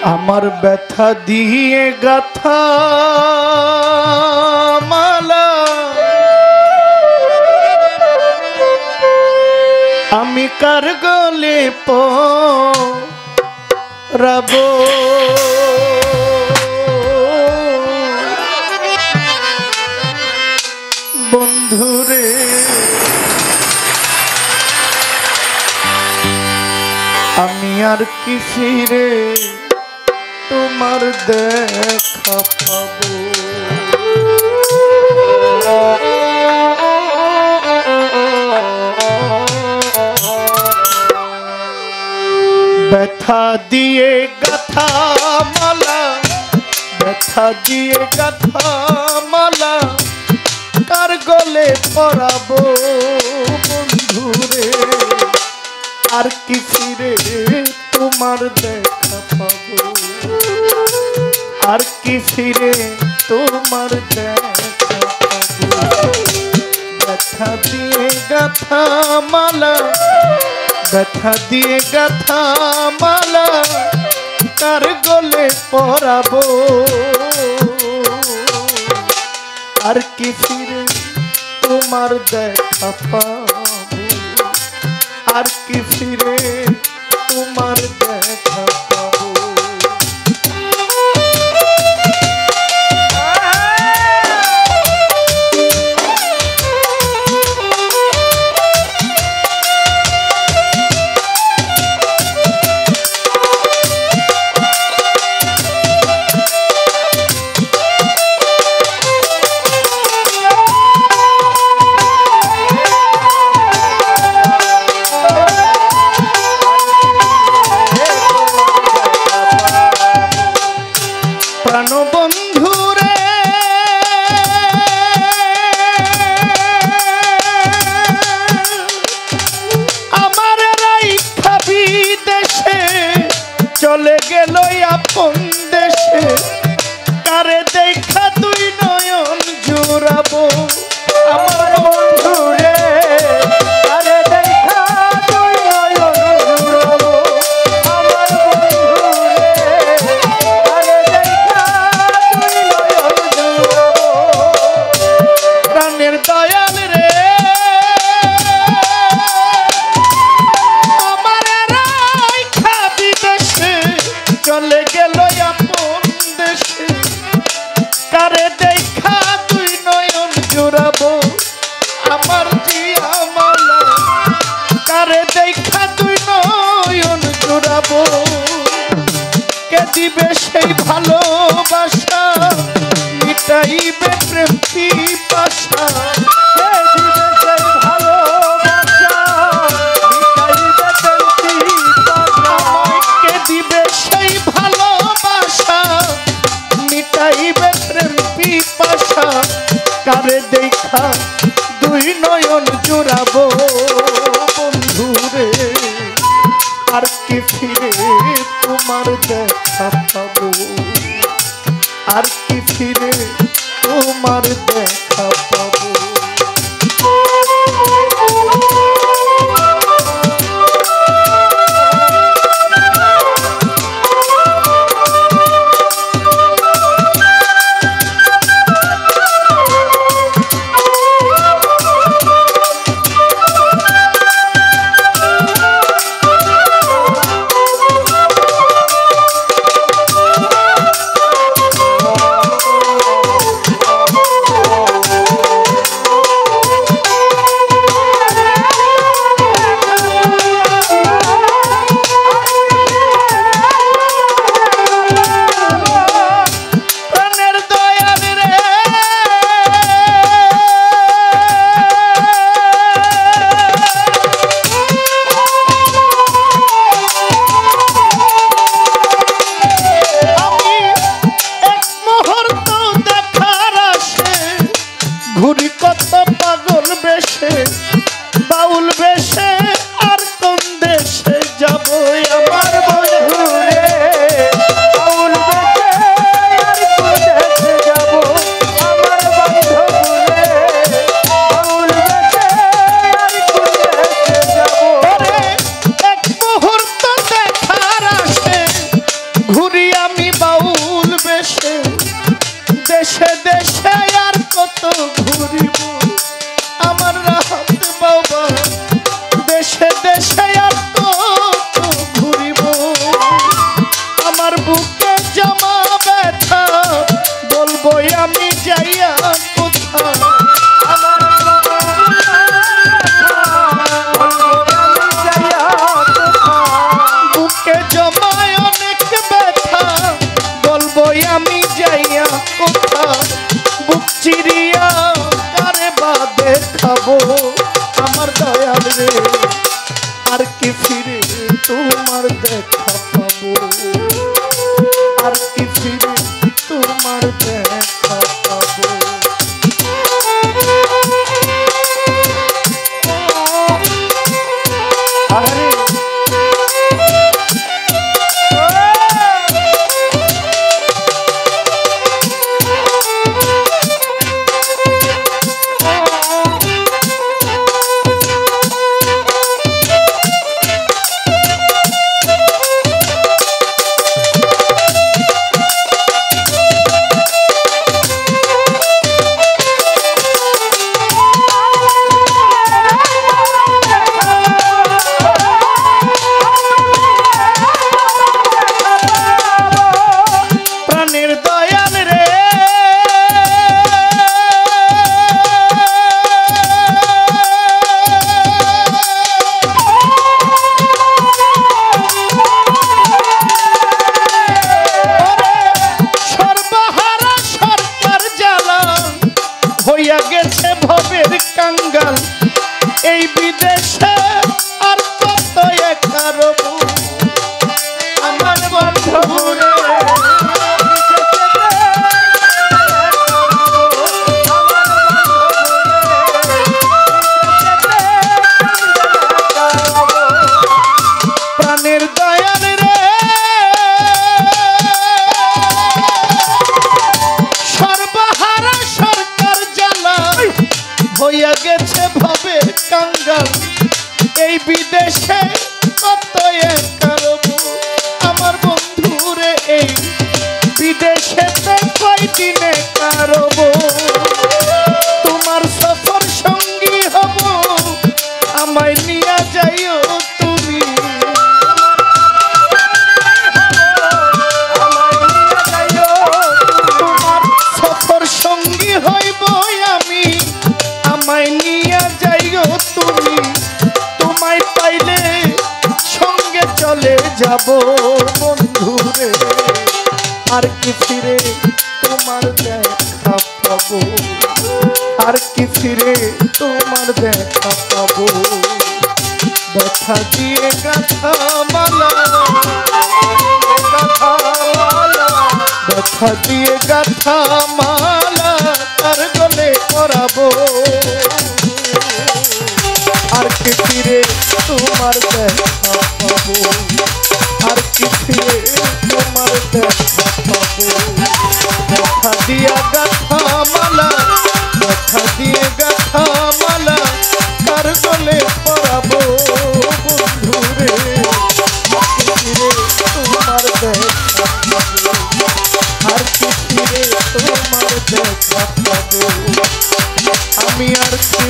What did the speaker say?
আমার ব্যথা দিয়ে গাথা মালা আমি কার গলে পরাবো বন্ধুরে আমি আর কি ফিরে তোমার দেখা পাবো ব্যথা দিয়ে গাথা মালা ব্যথা দিয়ে গাথা মালা কার গলে পরাবো বন্ধুরে আর কি ফিরে তোমার দেখা পাবো আর কি ফিরে তোমার দেখা পাবো ব্যথা দিয়ে গাথা মালা ব্যথা দিয়ে গাথা মালা কার গলে পরাবো আর কি ফিরে তোমার দেখা পাবো আর কি ফিরে তোমার দেখা পাবো বন্ধুরে আমার রাইখা বিদেশে চলে গেল আপন দেশে কারে দেখা তুই নয়ন জোড়াবো আমার বন্ধুরে কারে দেখা তুই নয়ন জোড়াবো আমার বন্ধুরে কারে দেখা তুই নয়ন জোড়াবো প্রাণের দয়াল রে আমার রাইখা বিদেশে চলে গেল আপন দেশে কারে দেখা তুই নয়ন জোড়াবো আমার জিয়া মালা কারে দেখা তুই নয়ন জোড়াবো কে দিবে সেই ভালোবাসা মিটাইবে প্রেম পিপাসা কে দিবে সেই ভালোবাসা মিটাইবে প্রেম পিপাসা কে দিবে সেই ভালোবাসা মিটাইবে প্রেম পিপাসা কারে দেখা দুই নয়ন জোড়াবো বন্ধুরে আর কি ফিরে তোমার দেখা পাবো আর কি ফিরে তোমার দেখা পাবো দিনে কারব তোমার সফর সঙ্গী হব আমায় নিয়া যাইও তুমি তোমার সফর সঙ্গী হইব আমি আমায় নিয়া যাইও তুমি তোমায় পাইলে সঙ্গে চলে যাব বন্ধুরে আর কি ফিরে তোমার দেখা পাবো আর কি ফিরে তোমার দেখা পাবো ব্যথা দিয়ে গাথা মালা ব্যথা দিয়ে গাথা মালা তার গলে পরাবো আর কি ফিরে তোমার দেখা পাবো আর কি ফিরে তোমার দেখা পাবো ব্যথা দিয়া গাথা মালা ব্যথা দিয়ে গাথা মালা তার গলে পরাবো বন্ধুরে ফিরে তোমার দেখা পাবো আর কি ফিরে তোমার দেখা পাবো আমি আর কি